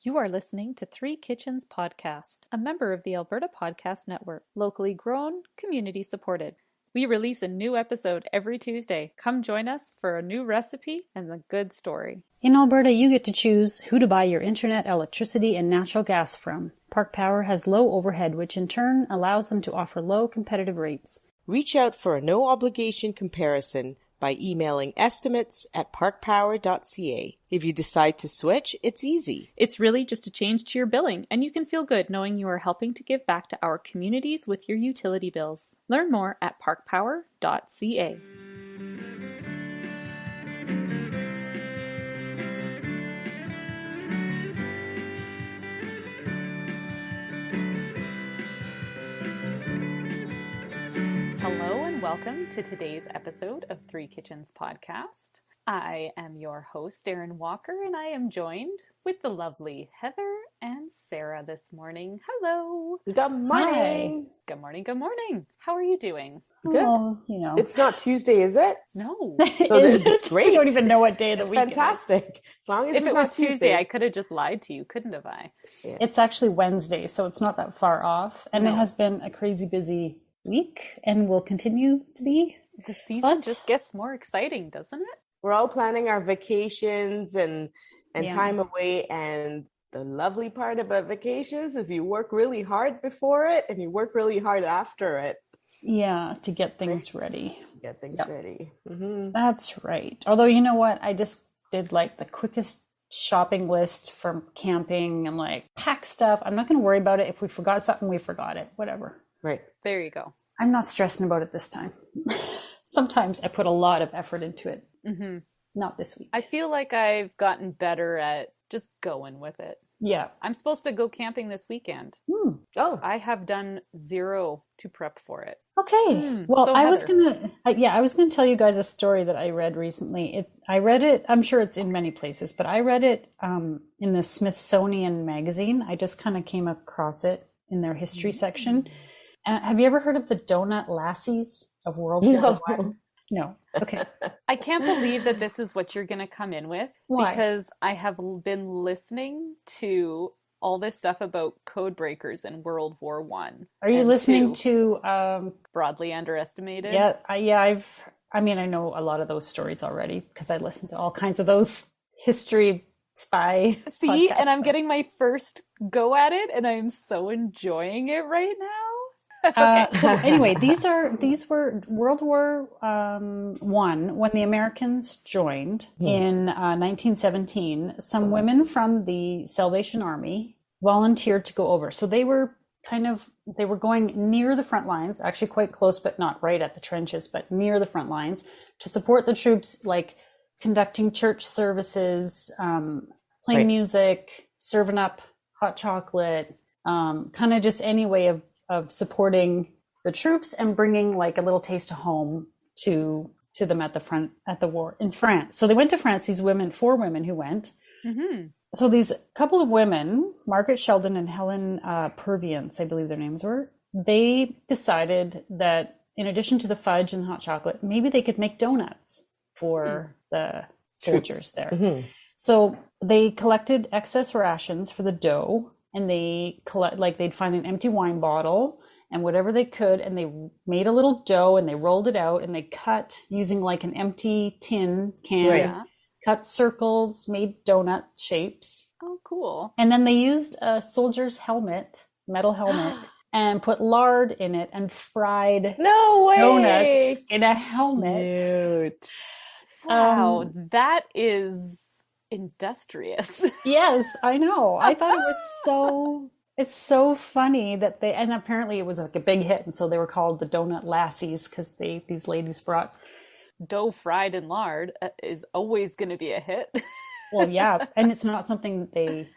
You are listening to Three Kitchens Podcast, a member of the Alberta Podcast Network, locally grown, community supported. We release a new episode every Tuesday. Come join us for a new recipe and a good story. In Alberta, you get to choose who to buy your internet, electricity, and natural gas from. Park Power has low overhead, which in turn allows them to offer low competitive rates. Reach out for a no-obligation comparison by emailing estimates at parkpower.ca. If you decide to switch, it's easy. It's really just a change to your billing, and you can feel good knowing you are helping to give back to our communities with your utility bills. Learn more at parkpower.ca. Hello and welcome to today's episode of Three Kitchens Podcast. I am your host, Erin Walker, and I am joined with the lovely Heather and Sarah this morning. Hello. Good morning. Hi. Good morning. Good morning. How are you doing? Good. Oh, you know. It's not Tuesday, is it? No. So it's great. I don't even know what day of the It's week fantastic. As long as If it's it not was Tuesday, I could have just lied to you, couldn't have I? Yeah. It's actually Wednesday, so it's not that far off. And No. it has been a crazy busy week and will continue to be. The season But- just gets more exciting, doesn't it? We're all planning our vacations and Yeah. time away, and the lovely part about vacations is you work really hard before it and you work really hard after it Yeah, to get things Right. ready. to get things Yep. ready. Mm-hmm. That's right. Although, you know what? I just did like the quickest shopping list for camping. I'm like, pack stuff. I'm not going to worry about it. If we forgot something, we forgot it. Whatever. Right. There you go. I'm not stressing about it this time. Sometimes I put a lot of effort into it. hmm Not this week. I feel like I've gotten better at just going with it. Yeah. I'm supposed to go camping this weekend. Oh, I have done zero to prep for it. Okay. Well, so I was Heather. I was gonna tell you guys a story that I read recently. I read it. I'm sure it's in many places, but I read it in the Smithsonian magazine. I just kind of came across it in their history section. Have you ever heard of the Donut Lassies of World War No. I? No. Okay. I can't believe that this is what you're going to come in with. Why? Because I have been listening to all this stuff about code breakers in World War One. Are you and listening two, to? broadly underestimated? Yeah. I mean, I know a lot of those stories already because I listen to all kinds of those history spy. See, podcasts. and I'm getting my first go at it, and I'm so enjoying it right now. So anyway, these were World War One when the Americans joined in 1917. Some women from the Salvation Army volunteered to go over. So they were going near the front lines, actually quite close, but not right at the trenches, but near the front lines to support the troops, like conducting church services, playing Right. music, serving up hot chocolate, kind of just any way of supporting the troops and bringing like a little taste of home to them at the war in France. So they went to France, these women, 4 women who went. Mm-hmm. So these couple of women, Margaret Sheldon and Helen Purviance, I believe their names were, they decided that in addition to the fudge and the hot chocolate, maybe they could make donuts for the soldiers there. Mhm. So they collected excess rations for the dough, and they'd find an empty wine bottle and whatever they could, and they made a little dough and they rolled it out and they cut using like an empty tin can, Right. Yeah. cut circles, made donut shapes. Oh, cool. And then they used a soldier's metal helmet, and put lard in it and fried No way. donuts in a helmet. Cute. Wow, that is industrious. Yes, I know. I thought it's so funny that and apparently it was like a big hit. And so they were called the Donut Lassies because these ladies brought, Dough fried in lard is always going to be a hit. well, yeah. And it's not something that they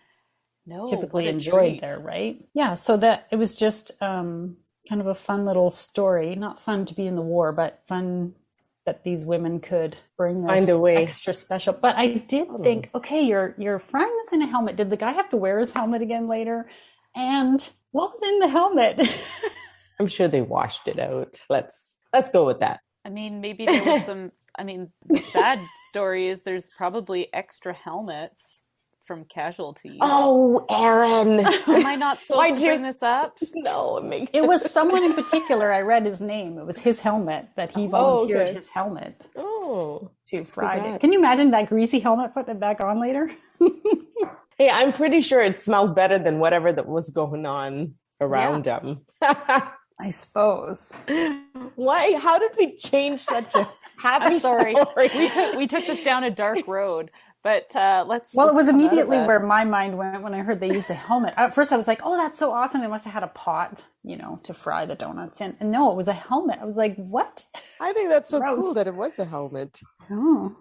No, typically what a enjoyed treat. there, right? Yeah. So that it was just kind of a fun little story. Not fun to be in the war, but fun that these women could bring this Find a way. extra special. But I did think, okay, you're frying this in a helmet. Did the guy have to wear his helmet again later? And what was in the helmet? I'm sure they washed it out. Let's go with that. I mean, maybe there was some, the sad story is there's probably extra helmets from Casualties. Oh, Aaron. Am I not supposed to bring this up? No, It was someone in particular. I read his name. It was his helmet that he volunteered okay. his helmet Oh, to Friday. forgot. Can you imagine that greasy helmet putting it back on later? Hey, I'm pretty sure it smelled better than whatever that was going on around him. I suppose. Why? How did we change such a happy I'm sorry. story? We took this down a dark road, but let's. Well, it was come out of immediately that. where my mind went when I heard they used a helmet. At first, I was like, "Oh, that's so awesome! They must have had a pot, to fry the donuts in." And no, it was a helmet. I was like, "What?" I think that's so Gross. cool that it was a helmet. Oh,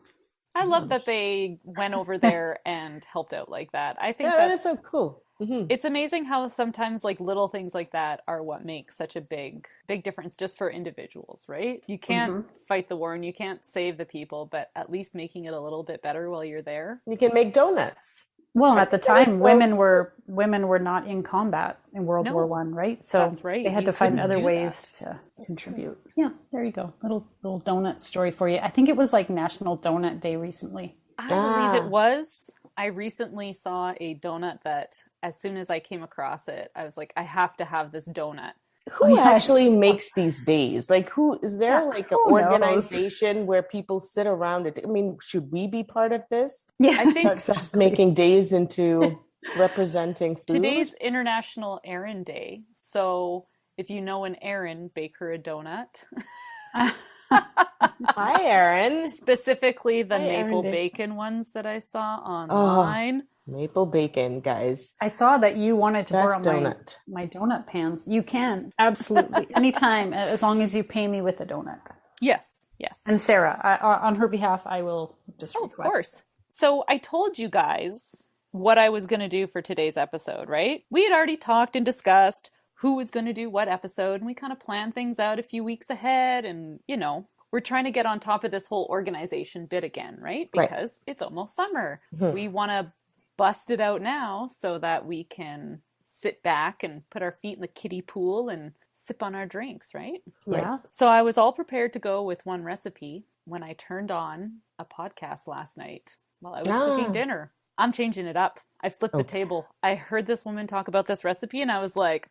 I love that they went over there and helped out like that. I think That is so cool. Mm-hmm. it's amazing how sometimes like little things like that are what makes such a big difference just for individuals, right? You can't fight the war and you can't save the people, but at least making it a little bit better while you're there. You can make donuts. well, at the That is time, so women were not in combat in World No, War One, right? So that's right. they had You to find couldn't other do ways to contribute. Yeah, there you go. Little donut story for you. I think it was like National Donut Day recently. I believe it was. I recently saw a donut that as soon as I came across it, I was like, I have to have this donut. Who Yes. actually makes these days? Like, who is there? Like an who knows? organization where people sit around it? I mean, should we be part of this? Yeah, I think Just making days into representing food. today's International Erin Day. So if you know an Erin, bake her a donut. Hi, Aaron. Specifically the Hi, maple Erin. bacon ones that I saw online. Maple bacon, guys. I saw that you wanted to Best borrow donut. my donut pans. You can, absolutely. Anytime, as long as you pay me with a donut. Yes, yes. And Sarah, on her behalf, I will just Oh, of request. course. So I told you guys what I was going to do for today's episode, right? We had already talked and discussed who was going to do what episode, and we kind of planned things out a few weeks ahead, and, we're trying to get on top of this whole organization bit again, right? Right. Because it's almost summer. We want to bust it out now so that we can sit back and put our feet in the kiddie pool and sip on our drinks, right? Yeah. So I was all prepared to go with one recipe when I turned on a podcast last night while I was cooking dinner. I'm changing it up. I flipped the table. I heard this woman talk about this recipe and I was like,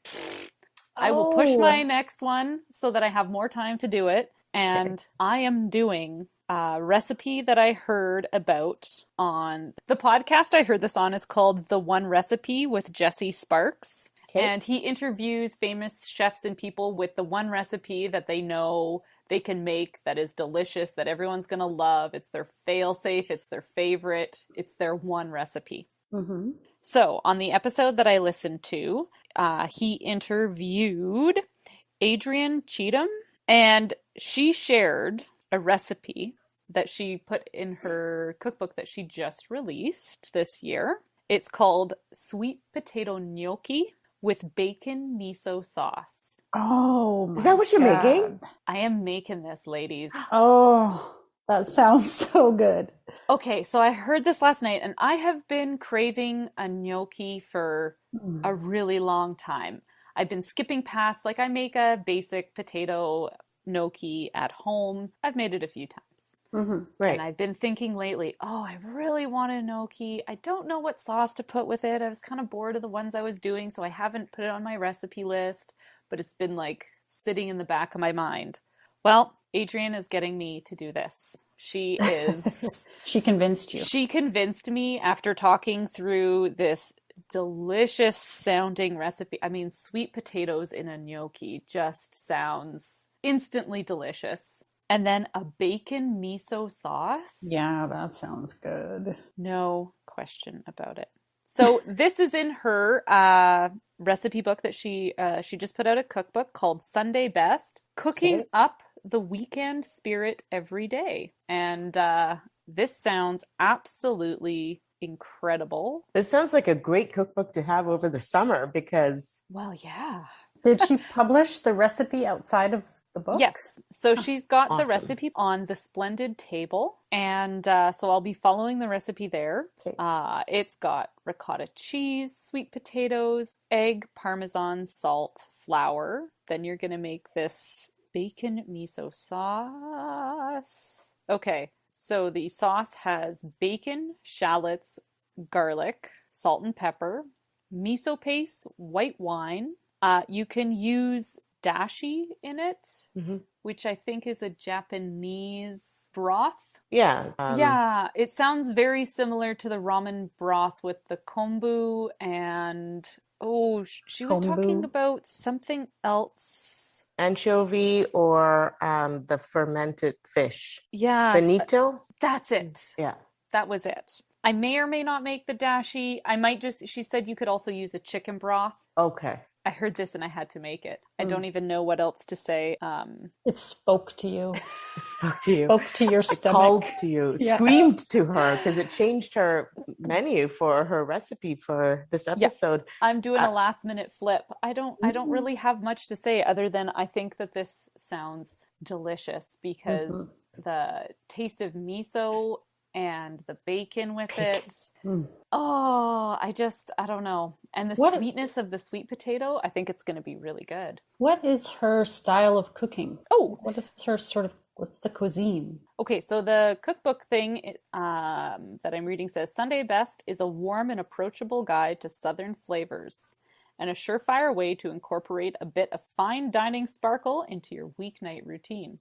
I will push my next one so that I have more time to do it. And I am doing a recipe that I heard about on the podcast I heard this on is called The One Recipe with Jesse Sparks. Okay. And he interviews famous chefs and people with the one recipe that they know they can make that is delicious, that everyone's going to love. It's their fail-safe. It's their favorite. It's their one recipe. Mm-hmm. So on the episode that I listened to, he interviewed Adrienne Cheatham, and she shared a recipe that she put in her cookbook that she just released this year. It's called Sweet Potato Gnocchi with Bacon Miso Sauce. Oh, Is that what you're making? I am making this, ladies. Oh, that sounds so good. Okay, so I heard this last night, and I have been craving a gnocchi for a really long time. I've been skipping past, like I make a basic potato gnocchi at home. I've made it a few times. Mm-hmm. Right. And I've been thinking lately, I really want a gnocchi. I don't know what sauce to put with it. I was kind of bored of the ones I was doing, so I haven't put it on my recipe list, but it's been like sitting in the back of my mind. Well, Adrienne is getting me to do this. She is. She convinced you. She convinced me after talking through this delicious sounding recipe. I mean, sweet potatoes in a gnocchi just sounds instantly delicious. And then a bacon miso sauce. Yeah, that sounds good. No question about it. So this is in her recipe book that she just put out, a cookbook called Sunday Best, Cooking Up the Weekend Spirit Every Day. And this sounds absolutely incredible. This sounds like a great cookbook to have over the summer because... Well, yeah. Did she publish the recipe outside of the book? Yes. So she's got Awesome. the recipe on the Splendid Table. And so I'll be following the recipe there. Okay. It's got ricotta cheese, sweet potatoes, egg, Parmesan, salt, flour. Then you're going to make this bacon miso sauce. Okay. So the sauce has bacon, shallots, garlic, salt and pepper, miso paste, white wine. You can use dashi in it, which I think is a Japanese broth. Yeah. Yeah, it sounds very similar to the ramen broth with the kombu and she was talking Kombu. about something else. Anchovy or the fermented fish. Yeah, Bonito? that's it. Yeah. That was it. I may or may not make the dashi. I might just, she said you could also use a chicken broth. Okay. I heard this and I had to make it. I don't even know what else to say. It spoke to you. It spoke to you. Spoke to your It stomach. called to you. It Yeah. screamed to her because it changed her menu for her recipe for this episode. I'm doing a last minute flip. I don't really have much to say other than I think that this sounds delicious because the taste of miso and the bacon with it. Oh, I don't know. And the sweetness of the sweet potato, I think it's going to be really good. What is her style of cooking? Oh, what is her what's the cuisine? Okay, so the cookbook thing that I'm reading says Sunday Best is a warm and approachable guide to Southern flavors and a surefire way to incorporate a bit of fine dining sparkle into your weeknight routine.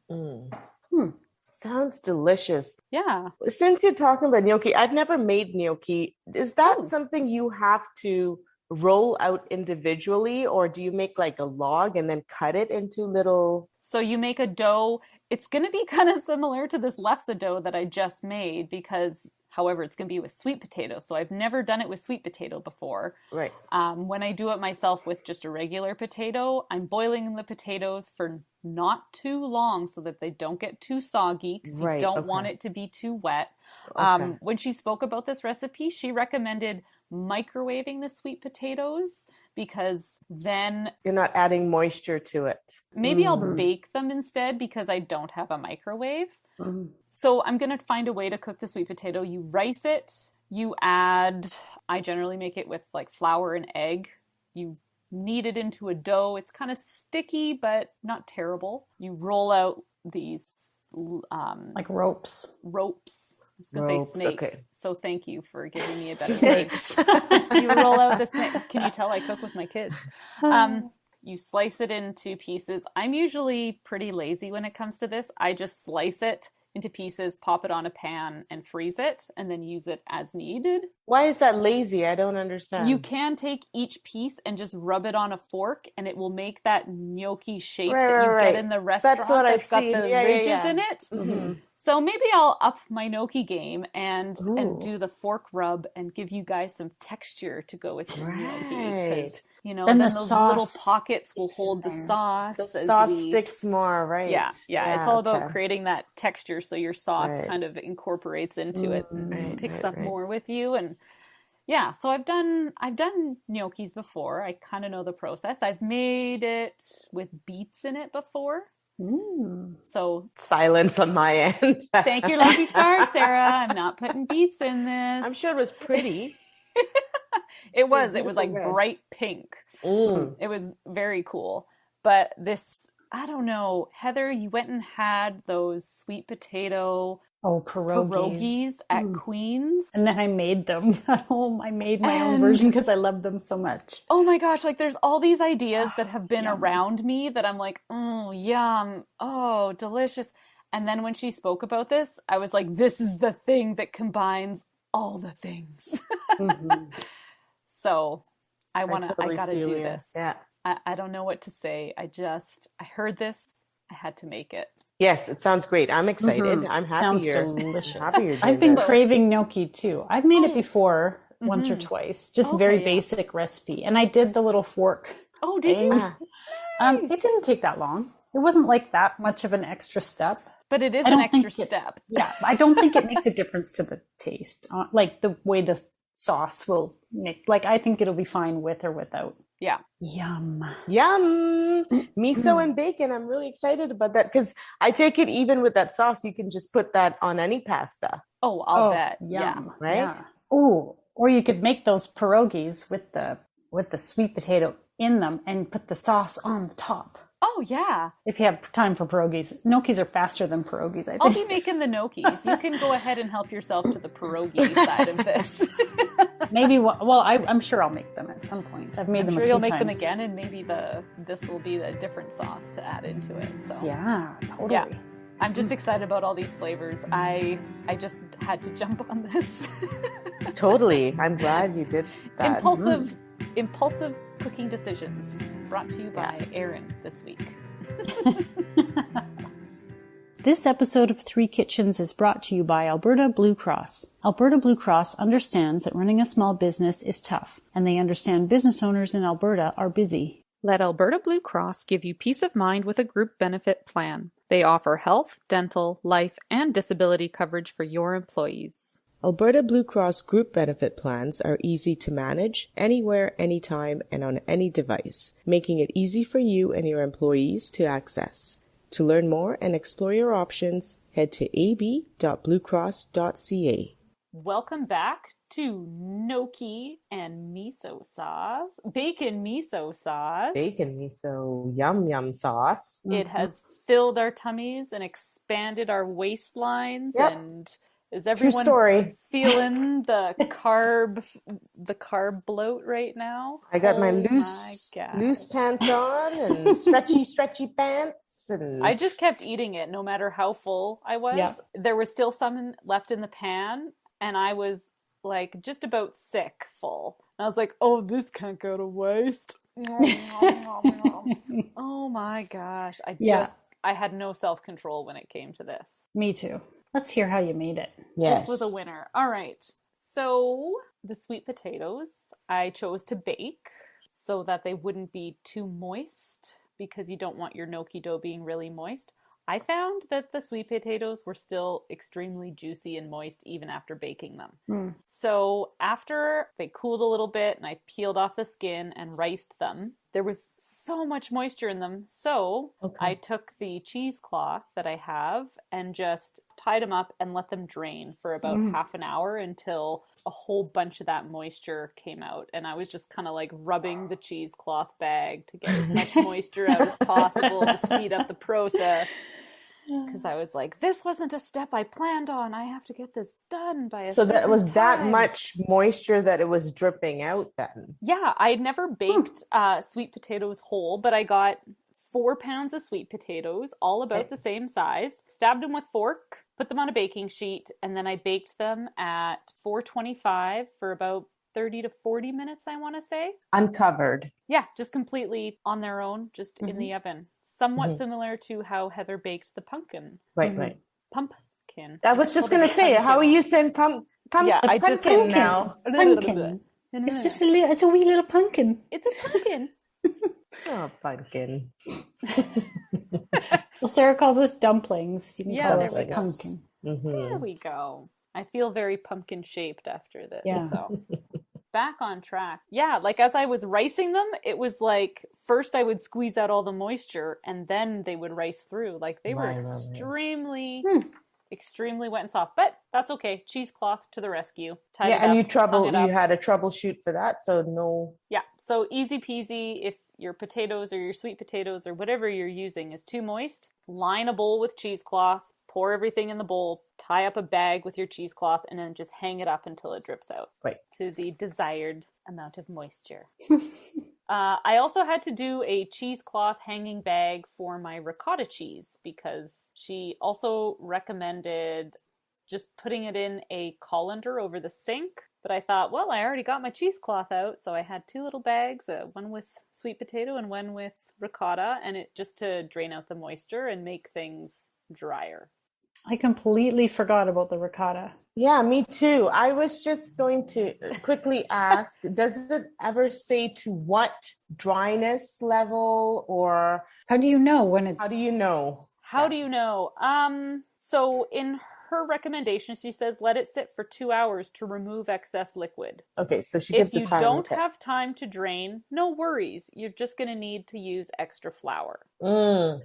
Sounds delicious. Yeah. Since you're talking about gnocchi, I've never made gnocchi. Is that something you have to roll out individually, or do you make like a log and then cut it into little? So you make a dough. It's going to be kind of similar to this lefse dough that I just made because, however, it's going to be with sweet potato. So I've never done it with sweet potato before. Right. When I do it myself with just a regular potato, I'm boiling the potatoes for not too long so that they don't get too soggy because you don't want it to be too wet. When she spoke about this recipe, she recommended microwaving the sweet potatoes because then you're not adding moisture to it. Maybe I'll bake them instead because I don't have a microwave. So I'm going to find a way to cook the sweet potato. You rice it, I generally make it with like flour and egg. You knead it into a dough. It's kind of sticky, but not terrible. You roll out these like ropes. I was going to say snakes. Okay. So thank you for giving me a better snakes. You roll out the snake. Can you tell I cook with my kids? You slice it into pieces. I'm usually pretty lazy when it comes to this. I just slice it into pieces, pop it on a pan and freeze it, and then use it as needed. Why is that lazy? I don't understand. You can take each piece and just rub it on a fork, and it will make that gnocchi shape that you get in the restaurant. That's what that's got seen. the ridges in it. So maybe I'll up my gnocchi game and do the fork rub and give you guys some texture to go with your gnocchi. Because, then those little pockets will hold the sauce. The sauce sticks more, right? Yeah. It's all about creating that texture so your sauce kind of incorporates into it and picks up more with you. And yeah, so I've done gnocchis before. I kind of know the process. I've made it with beets in it before. So silence on my end. Thank your lucky stars, Sarah. I'm not putting beets in this. I'm sure it was pretty. It was like bright pink. It was very cool. But this, I don't know, Heather, you went and had those sweet potato pierogies at Queen's. And then I made them at home. I made my own version because I love them so much. Oh my gosh, like there's all these ideas that have been around me that I'm like, oh, yum, oh, delicious. And then when she spoke about this, I was like, this is the thing that combines all the things. So I got to do this. Yeah. I don't know what to say. I heard this. I had to make it. Yes, it sounds great. I'm excited. I'm happy. Sounds delicious. Happy I've been craving gnocchi too. I've made it before once or twice. Just very basic recipe. And I did the little fork. Oh, did you? It didn't take that long. It wasn't like that much of an extra step. But it is an extra step. Yeah. I don't think it makes a difference to the taste. Like the way the sauce will make, like I think it'll be fine with or without. Yeah. Yum. Miso and bacon. I'm really excited about that because I take it even with that sauce, you can just put that on any pasta. Oh, I'll bet. Yum. Yeah. Right? Yeah. Oh, or you could make those pierogies with the sweet potato in them and put the sauce on the top. Oh, yeah. If you have time for pierogies. Gnocchis are faster than pierogies, I I'll think. be making the gnocchis. You can go ahead and help yourself to the pierogi side of this. Maybe, well, I'm sure I'll make them at some point. I've made I'm them sure a few you'll make them times. again, and maybe this will be a different sauce to add into it. So Yeah, totally. yeah, I'm just excited about all these flavors. I just had to jump on this. Totally. I'm glad you did that. Impulsive cooking decisions brought to you by Erin this week. This episode of Three Kitchens is brought to you by Alberta Blue Cross. Alberta Blue Cross understands that running a small business is tough, and they understand business owners in Alberta are busy. Let Alberta Blue Cross give you peace of mind with a group benefit plan. They offer health, dental, life, and disability coverage for your employees. Alberta Blue Cross group benefit plans are easy to manage, anywhere, anytime, and on any device, making it easy for you and your employees to access. To learn more and explore your options, head to ab.bluecross.ca. Welcome back to gnocchi and miso sauce, bacon miso sauce. Bacon miso yum yum sauce. It has filled our tummies and expanded our waistlines. Yep. And is everyone feeling the carb bloat right now? I got my loose pants on and stretchy pants. And I just kept eating it no matter how full I was. Yeah. There was still some left in the pan, and I was like just about sick full. And I was like, oh, this can't go to waste. Oh my gosh. I had no self-control when it came to this. Me too. Let's hear how you made it. yes. This was a winner. All right. So the sweet potatoes I chose to bake so that they wouldn't be too moist, because you don't want your gnocchi dough being really moist. I found that the sweet potatoes were still extremely juicy and moist even after baking them. So after they cooled a little bit and I peeled off the skin and riced them, there was so much moisture in them. So I took the cheesecloth that I have and just tied them up and let them drain for about half an hour until a whole bunch of that moisture came out. And I was just kind of like rubbing the cheesecloth bag to get as much moisture out as possible to speed up the process. Because I was like, this wasn't a step I planned on. I have to get this done by a So that was certain that time. much moisture that it was dripping out then. Yeah, I had never baked sweet potatoes whole, but I got 4 pounds of sweet potatoes, all about the same size, stabbed them with fork, put them on a baking sheet, and then I baked them at 425 for about 30 to 40 minutes, I want to say. Uncovered. Yeah, just completely on their own, just in the oven. Somewhat similar to how Heather baked the pumpkin. Right. Pumpkin. I was just going to say, how are you saying Yeah, I just pumpkin now? Pumpkin. It's just it's a wee little pumpkin. It's a pumpkin. Oh, pumpkin. Well, Sarah calls us dumplings. You can call there us we a go. pumpkin. There we go. I feel very pumpkin shaped after this. Yeah. So back on track. Yeah, like as I was ricing them, it was like first I would squeeze out all the moisture and then they would rice through. Like they were extremely wet and soft. But that's okay. Cheesecloth to the rescue. Tied it and up, you hung it had a troubleshoot for that, so no. Yeah, so easy peasy. If your potatoes or your sweet potatoes or whatever you're using is too moist, line a bowl with cheesecloth, pour everything in the bowl, tie up a bag with your cheesecloth, and then just hang it up until it drips out to the desired amount of moisture. I also had to do a cheesecloth hanging bag for my ricotta cheese because she also recommended just putting it in a colander over the sink. But I thought, well, I already got my cheesecloth out, so I had 2 little bags, one with sweet potato and one with ricotta, and it just to drain out the moisture and make things drier. I completely forgot about the ricotta. Yeah, me too. I was just going to quickly ask, does it ever say to what dryness level, or how do you know when it's... How do you know? So in her recommendation, she says let it sit for 2 hours to remove excess liquid. Okay, so she gives If a you time. don't have time to drain, no worries. You're just going to need to use extra flour.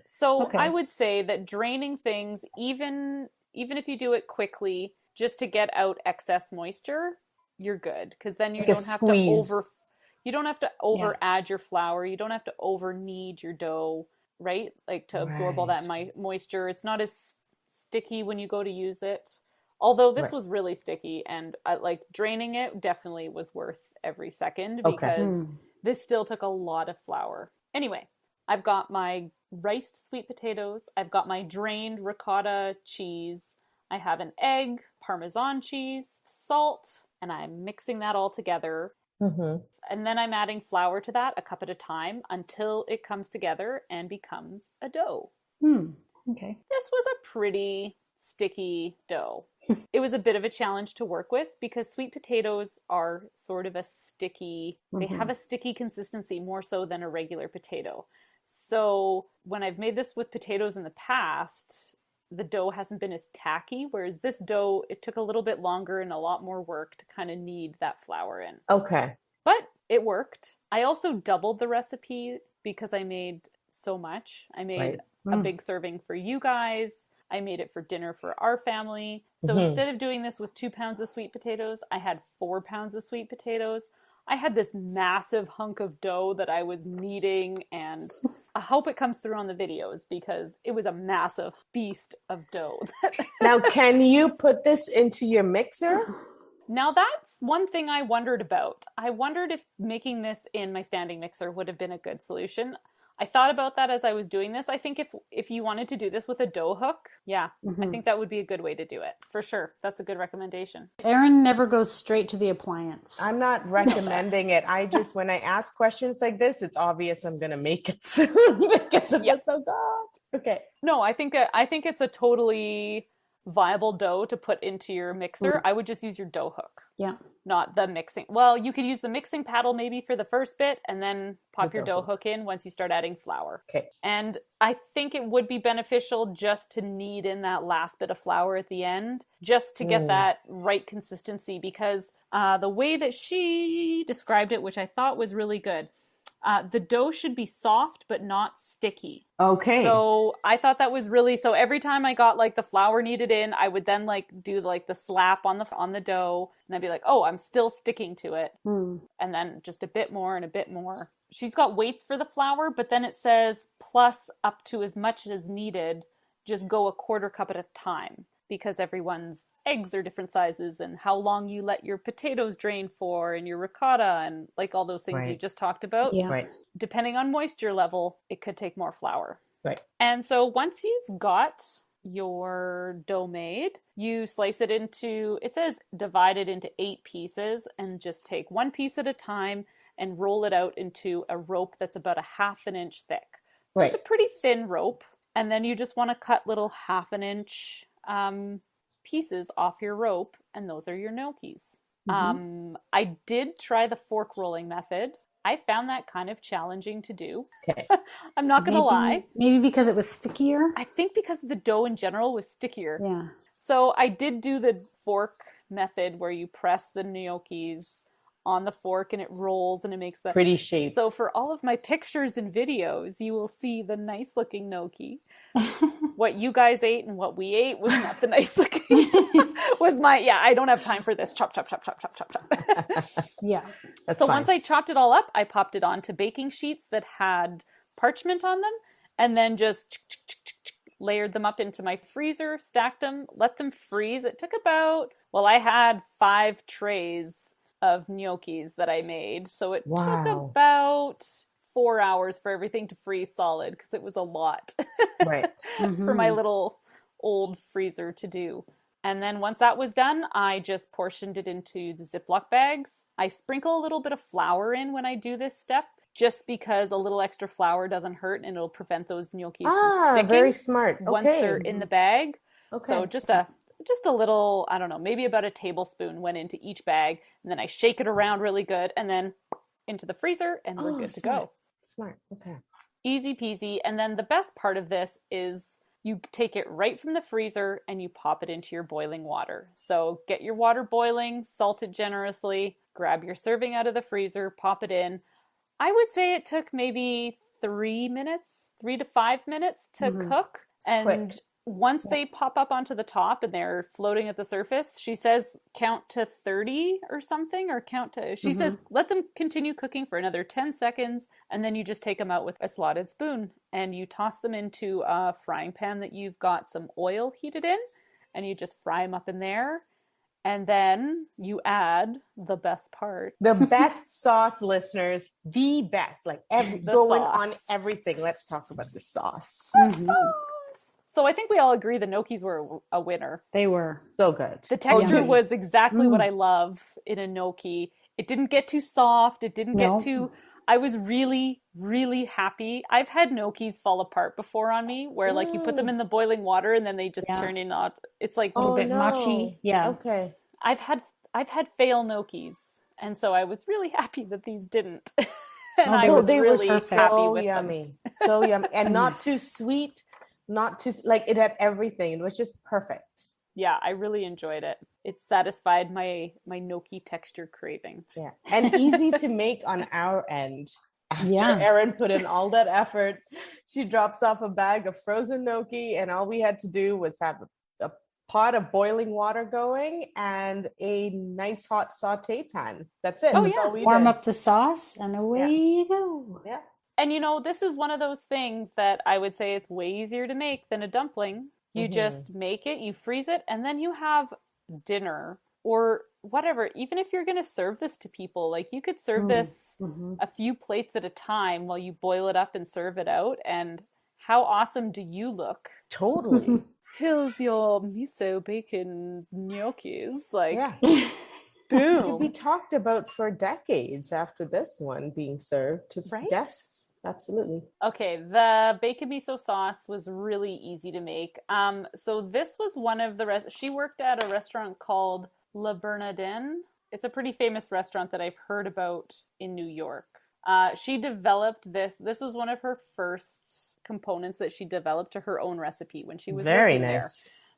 So I would say that draining things, even if you do it quickly, just to get out excess moisture, you're good. Because then you don't have to over add your flour. You don't have to over knead your dough. right? Like to absorb all that moisture. It's not as sticky when you go to use it. Although this was really sticky, and like draining it definitely was worth every second because this still took a lot of flour. Anyway, I've got my riced sweet potatoes. I've got my drained ricotta cheese. I have an egg, Parmesan cheese, salt, and I'm mixing that all together. And then I'm adding flour to that a cup at a time until it comes together and becomes a dough. Okay. This was a pretty sticky dough. It was a bit of a challenge to work with because sweet potatoes are sort of a sticky, they have a sticky consistency more so than a regular potato. So when I've made this with potatoes in the past, the dough hasn't been as tacky, whereas this dough, it took a little bit longer and a lot more work to kind of knead that flour in. Okay. But it worked. I also doubled the recipe because I made so much. I made a big serving for you guys. I made it for dinner for our family. So instead of doing this with 2 pounds of sweet potatoes, I had 4 pounds of sweet potatoes. I had this massive hunk of dough that I was kneading, and I hope it comes through on the videos because it was a massive beast of dough. Now, can you put this into your mixer? Now that's one thing I wondered about. I wondered if making this in my standing mixer would have been a good solution. I thought about that as I was doing this. I think if you wanted to do this with a dough hook, I think that would be a good way to do it. For sure. That's a good recommendation. Erin never goes straight to the appliance. I'm not recommending it. I just, when I ask questions like this, it's obvious I'm going to make it soon because of this. Oh God. Okay. No, I think it's a totally viable dough to put into your mixer. I would just use your dough hook. Yeah. Not the mixing. Well, you could use the mixing paddle maybe for the first bit and then pop your dough hook in once you start adding flour. Okay. And I think it would be beneficial just to knead in that last bit of flour at the end, just to get that right consistency, because the way that she described it, which I thought was really good, the dough should be soft but not sticky. Okay. So I thought that was really, so every time I got like the flour kneaded in, I would then like do like the slap on the dough, and I'd be like, oh, I'm still sticking to it. And then just a bit more and a bit more. She's got weights for the flour, but then it says plus up to as much as needed, just go a quarter cup at a time, because everyone's eggs are different sizes and how long you let your potatoes drain for and your ricotta and like all those things we just talked about. Yeah. Right. Depending on moisture level, it could take more flour. Right. And so once you've got your dough made, you slice it into, it says divide it into 8 pieces, and just take one piece at a time and roll it out into a rope that's about a 1/2 inch thick. So it's a pretty thin rope. And then you just want to cut little 1/2 inch pieces off your rope, and those are your gnocchis. I did try the fork rolling method. I found that kind of challenging to do. Okay. I'm not going to lie. Maybe because it was stickier? I think because the dough in general was stickier. Yeah. So I did do the fork method where you press the gnocchis on the fork and it rolls and it makes that pretty shape. So for all of my pictures and videos, you will see the nice looking gnocchi. What you guys ate and what we ate was not the nice looking. I don't have time for this. Chop, chop, chop, chop, chop, chop, chop. Yeah. That's so fine. Once I chopped it all up, I popped it onto baking sheets that had parchment on them, and then just layered them up into my freezer, stacked them, let them freeze. It took about, I had 5 trays of gnocchis that I made. So it took about 4 hours for everything to freeze solid, because it was a lot for my little old freezer to do. And then once that was done, I just portioned it into the Ziploc bags. I sprinkle a little bit of flour in when I do this step, just because a little extra flour doesn't hurt and it'll prevent those gnocchis from sticking. Very smart. Once they're in the bag. Okay. So just a little, I don't know, maybe about a tablespoon went into each bag, and then I shake it around really good, and then into the freezer, and we're good to go. Smart. Okay. Easy peasy. And then the best part of this is you take it right from the freezer and you pop it into your boiling water. So get your water boiling, salt it generously, grab your serving out of the freezer, pop it in. I would say it took maybe 3 to 5 minutes to cook. It's quick. once they pop up onto the top and they're floating at the surface, she says count to 30 or something, or she says let them continue cooking for another 10 seconds, and then you just take them out with a slotted spoon and you toss them into a frying pan that you've got some oil heated in, and you just fry them up in there. And then you add the best part. The best sauce, listeners. The best. Like going sauce. On everything. Let's talk about the sauce. So I think we all agree the gnocchis were a winner. They were. So good. The texture was exactly what I love in a gnocchi. It didn't get too soft. It didn't get too... I was really, really happy. I've had gnocchis fall apart before on me, where like you put them in the boiling water and then they just turn in. It's like a little bit mushy. Yeah. Okay. I've had fail gnocchis, and so I was really happy that these didn't. And I was really happy with yummy, so yummy, and not too sweet, not too like it had everything. It was just perfect. Yeah, I really enjoyed it. It satisfied my gnocchi texture craving. Yeah, and easy to make on our end. After Erin put in all that effort, she drops off a bag of frozen gnocchi, and all we had to do was have a pot of boiling water going and a nice hot saute pan. That's it. That's all we warm did. Up the sauce, and away you go. Yeah. And this is one of those things that I would say it's way easier to make than a dumpling. You just make it, you freeze it, and then you have dinner or whatever. Even if you're going to serve this to people, like you could serve this a few plates at a time while you boil it up and serve it out. And how awesome do you look? Totally. Here's your miso bacon gnocchis. Like, Boom. Could be talked about for decades after this one being served to guests. Absolutely. Okay, the bacon miso sauce was really easy to make. So this was one of she worked at a restaurant called La Bernardin. It's a pretty famous restaurant that I've heard about in New York. She developed this. This was one of her first components that she developed to her own recipe when she was working there.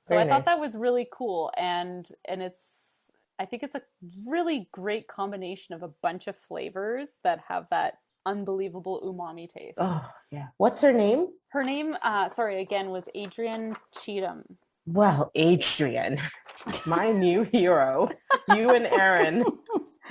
So I thought that was really cool, and I think it's a really great combination of a bunch of flavors that have that unbelievable umami taste. Oh, yeah. What's her name? Her name, was Adrienne Cheatham. Well, Adrienne, my new hero. You and Erin.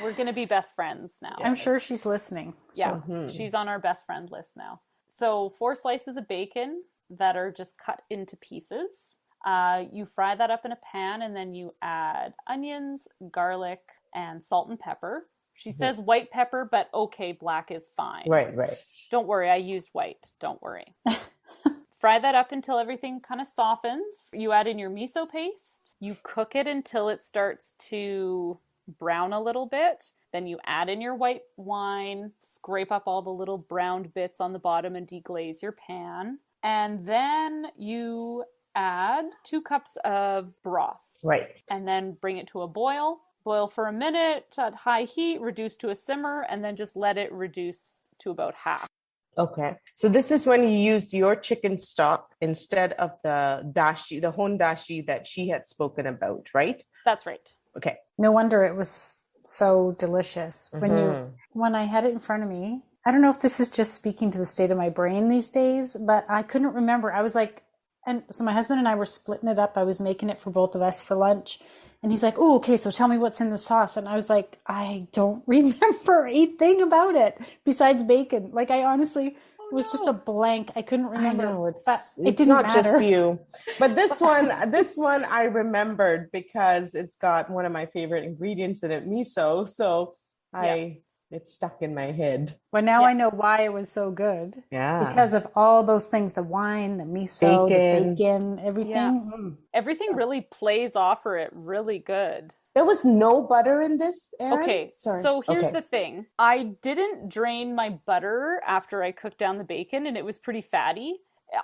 We're going to be best friends now. I'm sure she's listening. So. Yeah, she's on our best friend list now. So 4 slices of bacon that are just cut into pieces. You fry that up in a pan, and then you add onions, garlic, and salt and pepper. She says white pepper, but okay, black is fine. Right. Don't worry, I used white. Don't worry. Fry that up until everything kind of softens. You add in your miso paste. You cook it until it starts to brown a little bit. Then you add in your white wine, scrape up all the little browned bits on the bottom and deglaze your pan. And then you add 2 cups of broth. Right. And then bring it to a boil. Boil for a minute at high heat, reduce to a simmer, and then just let it reduce to about half. Okay. So this is when you used your chicken stock instead of the dashi, the hondashi that she had spoken about, right? That's right. Okay. No wonder it was so delicious. When I had it in front of me, I don't know if this is just speaking to the state of my brain these days, but I couldn't remember. I was like, and so my husband and I were splitting it up. I was making it for both of us for lunch. And he's like, oh, okay, so tell me what's in the sauce. And I was like, I don't remember a thing about it besides bacon. Like, I honestly was just a blank. I couldn't remember. I know, it's not matter. Just you. But this one I remembered because it's got one of my favorite ingredients in it, miso. So it's stuck in my head. Well, now I know why it was so good. Yeah. Because of all those things, the wine, the miso, the bacon, everything. Yeah. Everything really plays off for it really good. There was no butter in this, Erin? Okay, so here's the thing. I didn't drain my butter after I cooked down the bacon, and it was pretty fatty.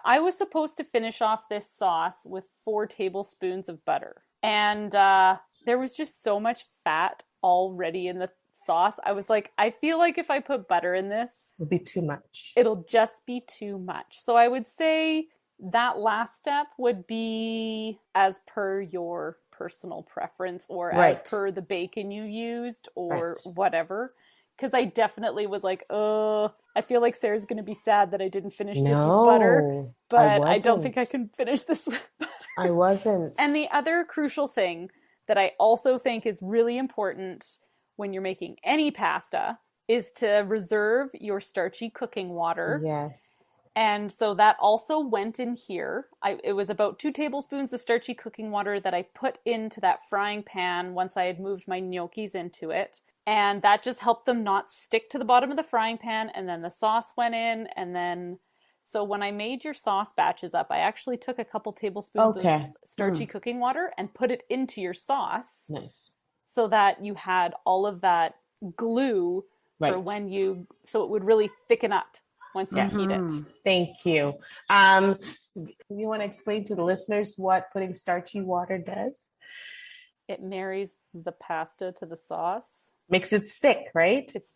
I was supposed to finish off this sauce with 4 tablespoons of butter. And there was just so much fat already in the sauce. I was like, I feel like if I put butter in this, it'll be too much. It'll just be too much. So I would say that last step would be as per your personal preference or as per the bacon you used or whatever. Because I definitely was like, I I feel like Sarah's going to be sad that I didn't finish this with No, butter, but I don't think I wasn't. can finish this with butter. I wasn't. And the other crucial thing that I also think is really important when you're making any pasta is to reserve your starchy cooking water. Yes. And so that also went in here. It was about 2 tablespoons of starchy cooking water that I put into that frying pan once I had moved my gnocchis into it. And that just helped them not stick to the bottom of the frying pan. And then the sauce went in. And then, so when I made your sauce batches up, I actually took a couple tablespoons of starchy cooking water and put it into your sauce. Nice. So that you had all of that glue for when you, so it would really thicken up once you heat it. Thank you. You want to explain to the listeners what putting starchy water does? It marries the pasta to the sauce. Makes it stick, right? It's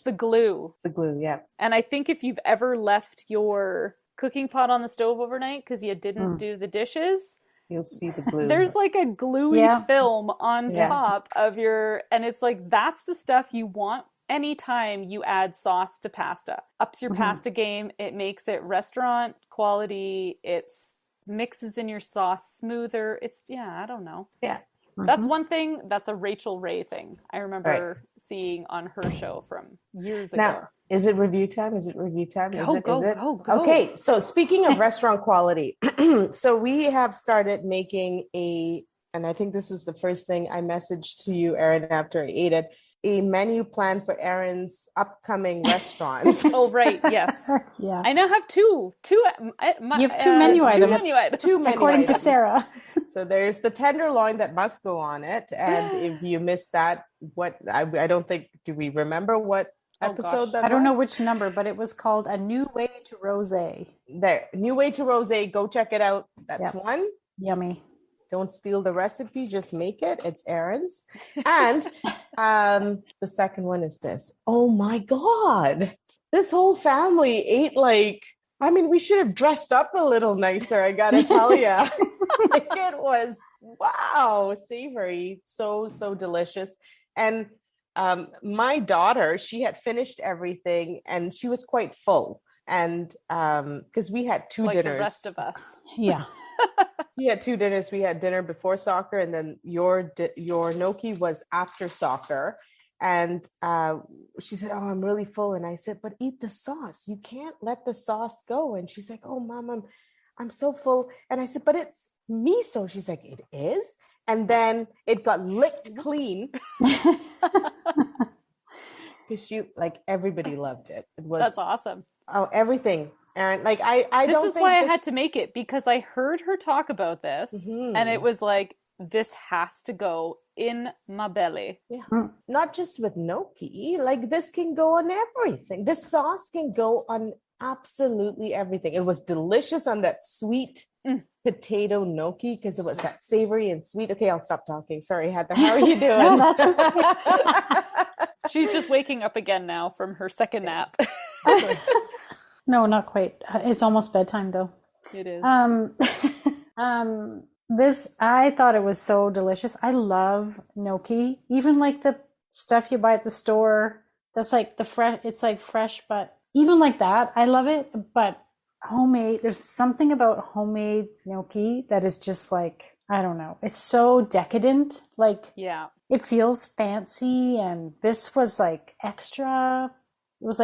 the glue. It's the glue, yeah. And I think if you've ever left your cooking pot on the stove overnight because you didn't do the dishes, you'll see the glue. There's like a gluey film on top of your, and it's like, that's the stuff you want anytime you add sauce to pasta. Ups your pasta game. It makes it restaurant quality. It's mixes in your sauce smoother. It's, I don't know. Yeah. That's one thing. That's a Rachel Ray thing. I remember seeing on her show from years ago. Now, is it review time? Go. Okay, so speaking of restaurant quality, so we have started making and I think this was the first thing I messaged to you, Erin, after I ate it, a menu plan for Erin's upcoming restaurants. Oh, right. Yes. Yeah. I now have two. You have two menu items. Two menu according items. to Sarah. So there's the tenderloin that must go on it. And if you missed that, I don't think, do we remember what episode that was? I don't know which number, but it was called A New Way to Rosé. There, New Way to Rosé. Go check it out. That's one. Yummy. Don't steal the recipe, just make it. It's Erin's. And the second one is this. Oh my God. This whole family ate we should have dressed up a little nicer, I gotta tell you. It was, wow, savory. So, so delicious. And my daughter, she had finished everything and she was quite full. And because we had two dinners. The rest of us. Yeah. We had 2 dinners. We had dinner before soccer, and then your gnocchi was after soccer. And she said, "Oh, I'm really full." And I said, "But eat the sauce. You can't let the sauce go." And she's like, "Oh, Mom, I'm so full." And I said, "But it's miso." She's like, "It is." And then it got licked clean because everybody loved it. It was That's awesome. Oh, everything. And I this don't is think why I had to make it, because I heard her talk about this and it was like, this has to go in my belly. Yeah. Not just with gnocchi, this can go on everything. This sauce can go on absolutely everything. It was delicious on that sweet potato gnocchi because it was that savory and sweet. Okay, I'll stop talking. Sorry, Heather. How are you doing? No, that's okay. She's just waking up again now from her second nap. No, not quite. It's almost bedtime though. It is. This, I thought it was so delicious. I love gnocchi. Even the stuff you buy at the store, that's it's fresh, but even like that, I love it. But homemade, there's something about homemade gnocchi that is just I don't know. It's so decadent. It feels fancy. And this was extra. It was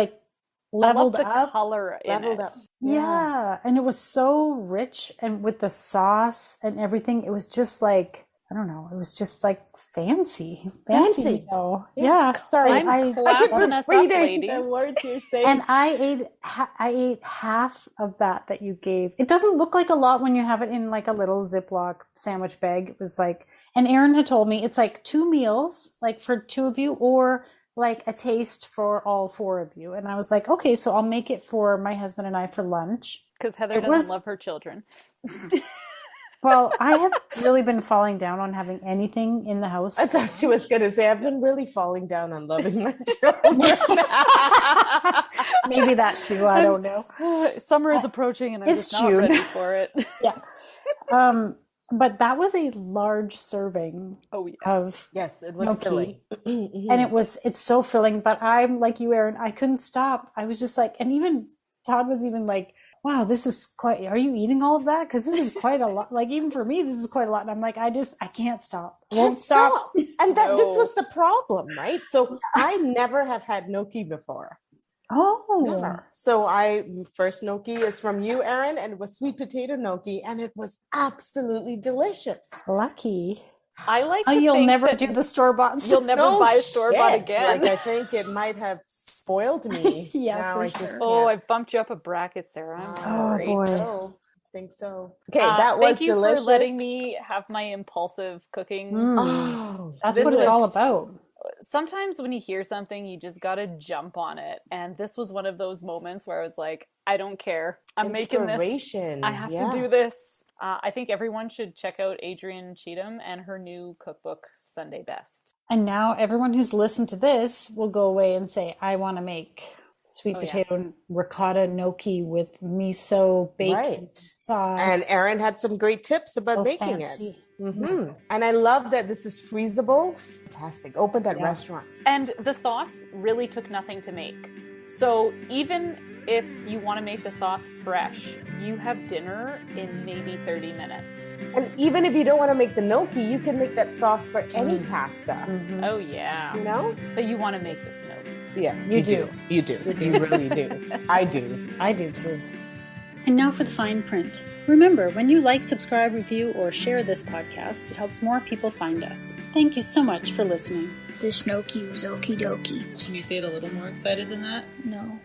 leveled the up. Color leveled up. Yeah. And it was so rich, and with the sauce and everything, it was just I don't know, it was just fancy. Yeah. Sorry, I'm classing us up, ladies. The words you're saying. And I ate half of that you gave. It doesn't look like a lot when you have it in a little Ziploc sandwich bag. It was and Erin had told me it's 2 meals, for 2 of you, or a taste for all 4 of you. And I was like, okay, so I'll make it for my husband and I for lunch. Because Heather doesn't love her children. Well, I have really been falling down on having anything in the house. I thought she was going to say, I've been really falling down on loving my children. Maybe that too. I don't know. Summer is approaching and I'm It's just not June. ready for it. Yeah. but that was a large serving Oh yeah. of Yes, it was gnocchi. filling. And it's so filling, but I'm like you, Erin, I couldn't stop. I was just like, and even Todd was even like, wow, this is quite, are you eating all of that? Because this is quite a lot. Like, even for me, this is quite a lot. And I'm like, I can't stop. Won't stop. And that this No. was the problem, right? So I never have had gnocchi before. Oh, Never. So first gnocchi is from you, Erin, and it was sweet potato gnocchi, and it was absolutely delicious. lucky. I like Oh, to you'll think never that do the store-bought. you'll never No buy store-bought shit. again. Like, I think it might have spoiled me. Yeah, Now for I just sure. Oh, I can't. bumped you up a bracket, Sarah. I'm Oh, sorry. boy. So, I think so. Okay, that was thank you delicious. for letting me have my impulsive cooking. Oh, That's This what it's was- all about. Sometimes when you hear something, you just gotta jump on it. And this was one of those moments where I was like, I don't care. I'm making this. Inspiration. I have Yeah. to do this. I think everyone should check out Adrienne Cheatham and her new cookbook, Sunday Best. And now everyone who's listened to this will go away and say, I want to make sweet Oh, yeah. potato ricotta gnocchi with miso, bacon, Right. sauce. And Erin had some great tips about so making fancy. it. And I love that this is freezable. Fantastic. Open that Yeah. restaurant. And the sauce really took nothing to make. So even if you want to make the sauce fresh, you have dinner in maybe 30 minutes. And even if you don't want to make the gnocchi, you can make that sauce for any pasta. Mhm. Oh yeah. You know? But you want to make this gnocchi. Yeah. You do. You do. You really do. I do. I do too. And now for the fine print. Remember, when you like, subscribe, review, or share this podcast, it helps more people find us. Thank you so much for listening. This gnocchi was okie dokie. Can you say it a little more excited than that? No.